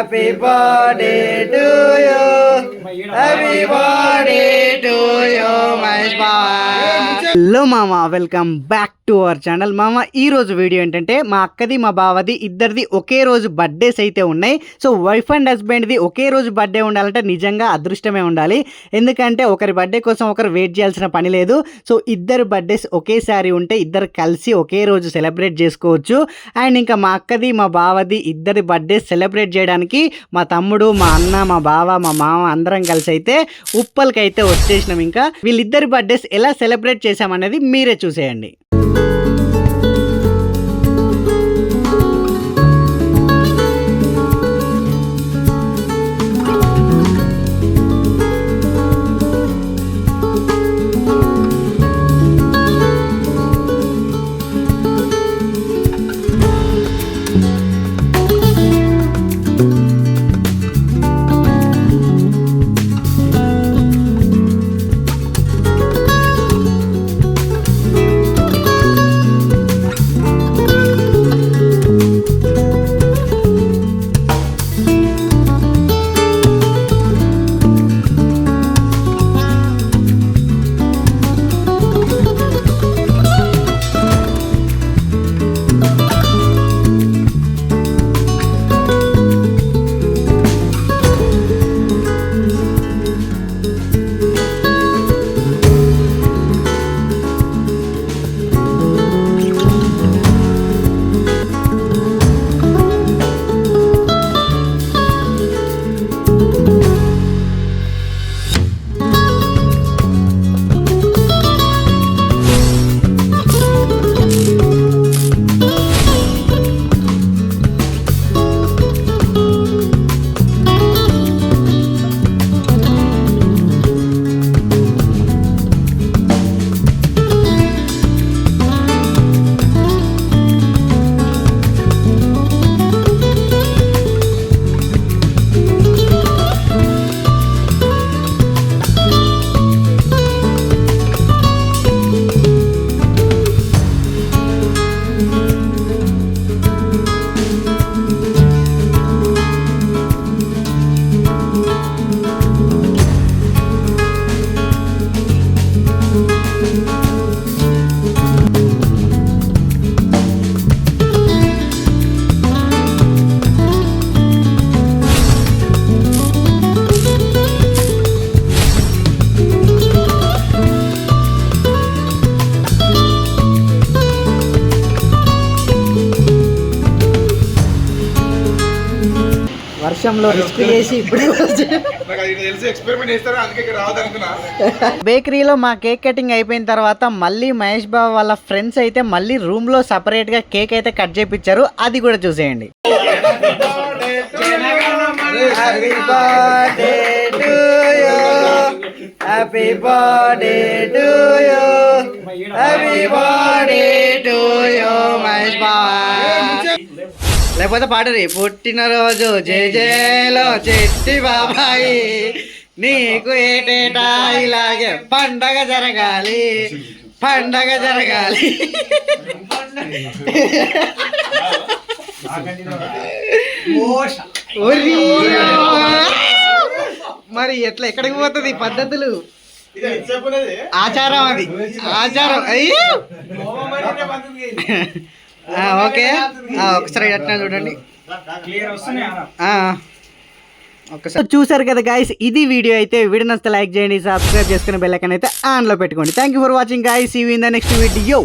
Happy birthday to you, happy birthday to you Mahesh బావ. Hello మామ, welcome back to our channel. మామ ఈ రోజు వీడియో ఏంటంటే మా అక్కది మా బావది ఇద్దరిది ఒకే రోజు బర్త్డేస్ అయితే ఉన్నాయి. సో వైఫ్ అండ్ హస్బెండ్ది ఒకే రోజు బర్త్డే ఉండాలంటే నిజంగా అదృష్టమే ఉండాలి. ఎందుకంటే ఒకరి బర్త్డే కోసం ఒకరు వెయిట్ చేయాల్సిన పని లేదు. సో ఇద్దరు బర్త్డేస్ ఒకేసారి ఉంటే ఇద్దరు కలిసి ఒకే రోజు సెలబ్రేట్ చేసుకోవచ్చు. అండ్ ఇంకా మా అక్కది మా బావది ఇద్దరి బర్త్డే సెలబ్రేట్ చేయడానికి మా తమ్ముడు, మా అన్న, మా బావ, మా మామ అందరం కలిసి అయితే ఉప్పల్కి అయితే వచ్చేసినాం. ఇంకా వీళ్ళిద్దరి బర్త్డేస్ ఎలా సెలబ్రేట్ చేసామనేది మీరే చూసేయండి. వర్షంలో రిస్క్ చేసి ఇప్పుడు బేకరీలో మా కేక్ కటింగ్ అయిపోయిన తర్వాత మళ్ళీ మహేష్ బాబు వాళ్ళ ఫ్రెండ్స్ అయితే మళ్ళీ రూమ్ లో సపరేట్ గా కేక్ అయితే కట్ చేయించారు. అది కూడా చూసేయండి. Happy birthday to you, happy birthday to you, happy birthday to you Mahesh Babu. లేకపోతే పాడరి పుట్టినరోజు జయ జయలో చెట్టి బాబాయి, నీకు ఏటేటా ఇలాగే పండగ జరగాలి, పండగ జరగాలి. మరి ఎట్లా ఎక్కడికి పోతుంది పద్ధతులు, ఆచారం, అది ఆచారం. అయ్యో ఓకే, ఒకసారి ఎట్లా చూడండి. ఒకసారి చూసారు కదా గైస్, ఇది వీడియో అయితే. వీడియో నచ్చితే లైక్ చేయండి, సబ్స్క్రైబ్ చేసుకుని బెల్ ఐకాన్ అయితే ఆన్లో పెట్టుకోండి. Thank you for watching guys. See you in the next video.